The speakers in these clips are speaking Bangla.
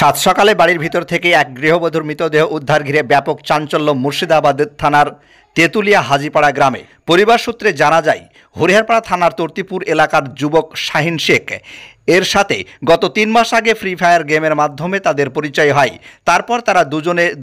সাত সকালে বাড়ির ভিতর থেকে এক গৃহবধূর মৃতদেহ উদ্ধার ঘিরে ব্যাপক চাঞ্চল্য মুর্শিদাবাদ থানার তেঁতুলিয়া হাজীপাড়া গ্রামে। পরিবার সূত্রে জানা যায়, হরিহরপাড়া থানার তর্তিপুর এলাকার যুবক শাহিন শেখ এর সাথে গত ৩ মাস আগে ফ্রি ফায়ার গেমের মাধ্যমে তাদের পরিচয় হয়। তারপর তারা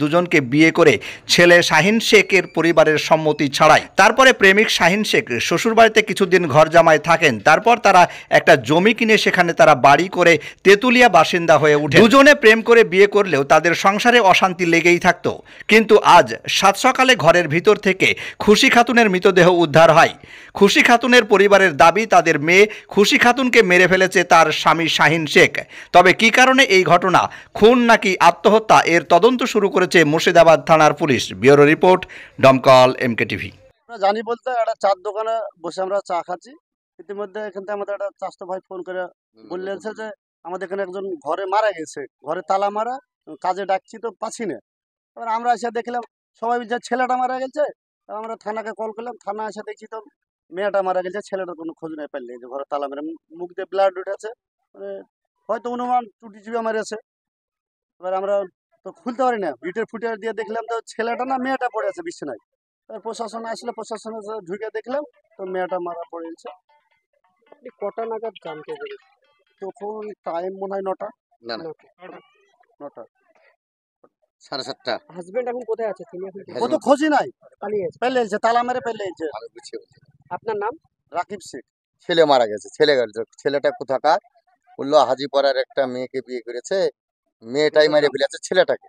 দুজনকে বিয়ে করে ছেলে শাহিন শেখের পরিবারের সম্মতি ছাড়ায় তারপরে প্রেমিক শাহিন শেখ শ্বশুরবাড়িতে কিছুদিন ঘর জামায় থাকেন। তারপর তারা একটা জমি কিনে সেখানে তারা বাড়ি করে তেঁতুলিয়া বাসিন্দা হয়ে উঠে। দুজনে প্রেম করে বিয়ে করলেও তাদের সংসারে অশান্তি লেগেই থাকতো। কিন্তু আজ সাত সকালে ঘরের ভিতর থেকে খুশি খাতুনের মৃতদেহ উদ্ধার হয়। খুশি খাতুনের পরিবারের দাবি, তাদের মেয়ে খুশি খাতুনকে মেরে ফেলেছে তার স্বামী শাহিন শেখ। তবে কি কারণে এই ঘটনা, খুন নাকি আত্মহত্যা, এর তদন্ত শুরু করেছে মুর্শিদাবাদ থানার পুলিশ। ব্যুরো রিপোর্ট, দমকল MK TV। জানি বলতে একটা চার দোকানে বসে আমরা চা খাচ্ছি। ইতিমধ্যে এখান থেকে আমাদের একটা চাচাতো ভাই ফোন করে বললেন যে আমাদের এখানে একজন ঘরে মারা গেছে, ঘরে তালা মারা, কাজে ডাকছি তো পাচ্ছি না। এবার আমরা এসে দেখলাম সবাই যে ছেলেটা মারা গেছে। আমরা থানাকে কল করলাম, থানা এসে দেখছি তো মেয়েটা মারা গেছে, ছেলেটার কোনো খোঁজ নেই পাইলে। যে ঘরে তালা মেরে মুখ দিয়ে ব্লাড উঠেছে, মানে হয়তো অনুমান টুটি চিপে মেরেছে। এবার আমরা তো খুলতে পারি না, ইটের ফুটে দিয়ে দেখলাম তো ছেলেটা না মেয়েটা পড়ে আছে বিছানায়। প্রশাসন আসলে প্রশাসনে ঢুকে দেখলাম তো মেয়েটা মারা পড়েছে। আপনি কটা নাগাদ জানতে পেরেছেন? তখন টাইম মনে হয় 9টা, না না 9টা 7:30। হাজবেন্ড এখন কোথায় আছে? তিনি এখন ও তো খোঁজই নাই, পালিয়ে গেছে। পেলেছে তালা মেরে পেলেছে। আমি বুঝিয়ে বলছি, আপনার নাম? রাকিব শেখ। ছেলে মারা গেছে। ছেলেটা কোথাকার বললো হাজীপাড়ার একটা মেয়েকে বিয়ে করেছে, মেয়েটাই মেরে ফেলেছে ছেলেটাকে।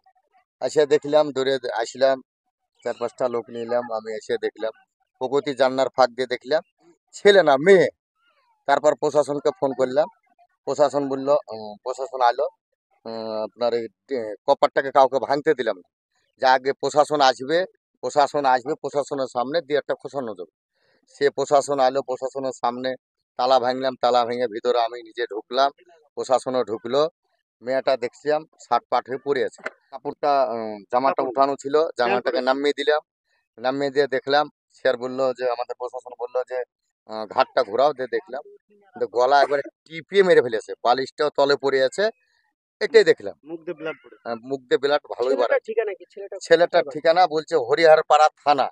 এসে দেখলাম, দৌড়ে আসলাম, 4-5টা লোক নিলাম। আমি এসে দেখলাম প্রগতি জান্নার ফাঁক দিয়ে দেখলাম ছেলে না মেয়ে। তারপর প্রশাসনকে ফোন করলাম, প্রশাসন বললো, প্রশাসন আলো। আপনার এই কপারটাকে কাউকে ভাঙতে দিলাম না, যে আগে প্রশাসন আসবে, প্রশাসনের সামনে দিয়ে একটা খোসানো যাবে। সে প্রশাসন আলো, প্রশাসনের সামনে তালা ভাঙলাম, তালা ভেঙে ভিতরে আমি নিজে ঢুকলাম, প্রশাসনও ঢুকলো। মেয়েটা দেখছিলাম শার্ট পাট হয়ে পড়ে আছে, কাপড়টা জামাটা উঠানো ছিল, জামাটাকে নামিয়ে দিলাম। নামিয়ে দিয়ে দেখলাম, স্যার বললো যে আমাদের প্রশাসন বললো যে ঘাটটা ঘোরাও, দিয়ে দেখলাম গলা একবারে টিপিয়ে মেরে ফেলেছে, বালিশটাও তলে পড়ে আছে। এটাই দেখলাম, মুখ দিয়ে ব্লাড পড়ে। মুখ দিয়ে ব্লাড ভালোই বার। ছেলেটার ঠিকানা কি? ছেলেটার ঠিকানা বলছে হরিহরপাড়া থানা,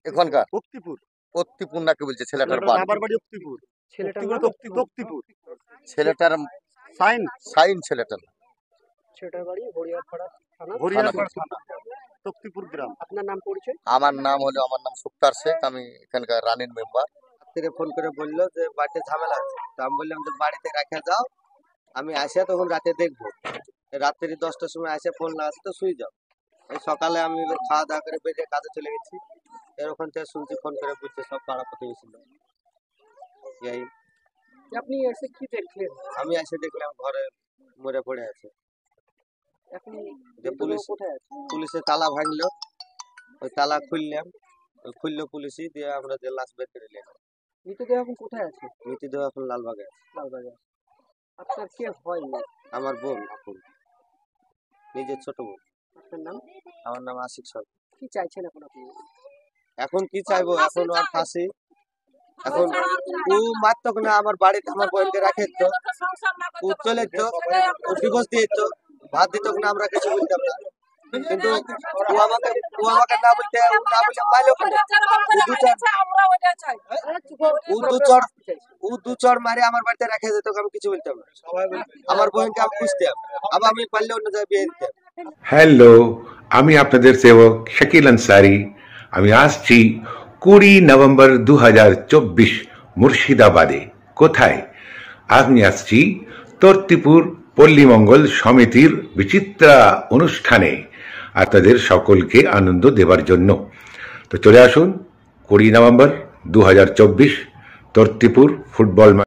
এখানকার তক্তিপুর নাকি বলছে ছেলেটার বাবার বাড়ি তক্তিপুর। ছেলেটার তক্তিপুর। ছেলেটার সাইন ছেলেটার বাড়ি হরিহরপাড়া থানা, তক্তিপুর গ্রাম। আপনার নাম, পরিচয়? আমার নাম সুক্তার শেখ, আমি এখানকার রানির মেম্বার। থেকে ফোন করে বললো যে বাড়িতে ঝামেলা আছে। তো আমি বললাম যে বাড়িতে রেখে যাও, আমি আসে তখন রাতে দেখবো। রাত্রি 10টার সময় আসে ফোন না আসে তো শুয়ে যাও। এই সকালে আমি খাওয়া দাওয়া করে বেরিয়ে কাজে চলে গেছি। এরকম থেকে শুনছি ফোন করে বলছে সব পাড়া প্রতিবেশী লোক। আপনি এসে কি দেখলেন? আমি এসে দেখলাম ঘরে মরে পড়ে আছে। এখন যে পুলিশ কোথায় আছে? পুলিশে তালা ভাঙলো, ওই তালা খুললাম, খুললো পুলিশই, দিয়ে আমরা যে লাশ বের করে নিলাম। মৃতদেহ এখন কোথায় আছে? মৃতদেহ এখন লালবাগে আছে। লালবাগে। আপনার কে হয়? আমার বোন, আপন নিজের ছোট বোন। আপনার নাম? আমার নাম আশিক সরকার। কি চাইছেন এখন আপনি? এখন কি চাইবো, এখন আর ফাঁসি। এখন ও মারতো না, আমার বাড়িতে আমার বোনকে রাখে তো, ও চলে তো, ও ডিভোর্স দিয়ে তো, ভাত দিত না, আমরা কিছু বলতাম না। কিন্তু ও আমাকে না বলতে, না বলে মাইলো কেন? ও দু চড় মারে আমার বাড়িতে রেখে যেত, আমি কিছু বলতাম না। আমার বোনকে আমি খুঁজতাম, আবার আমি পারলে অন্য জায়গায় বিয়ে দিতাম। হ্যালো, আমি আপনাদের সেবক শাকিল আনসারি। আমি আসছি 20 নভেম্বর 2024 মুর্শিদাবাদে। কোথায়? আমি আসছি তর্তিপুর পল্লীমঙ্গল সমিতির বিচিত্রা অনুষ্ঠানে, আর তাদের সকলকে আনন্দ দেবার জন্য। তো চলে আসুন 20 নভেম্বর 2024 তর্তিপুর ফুটবল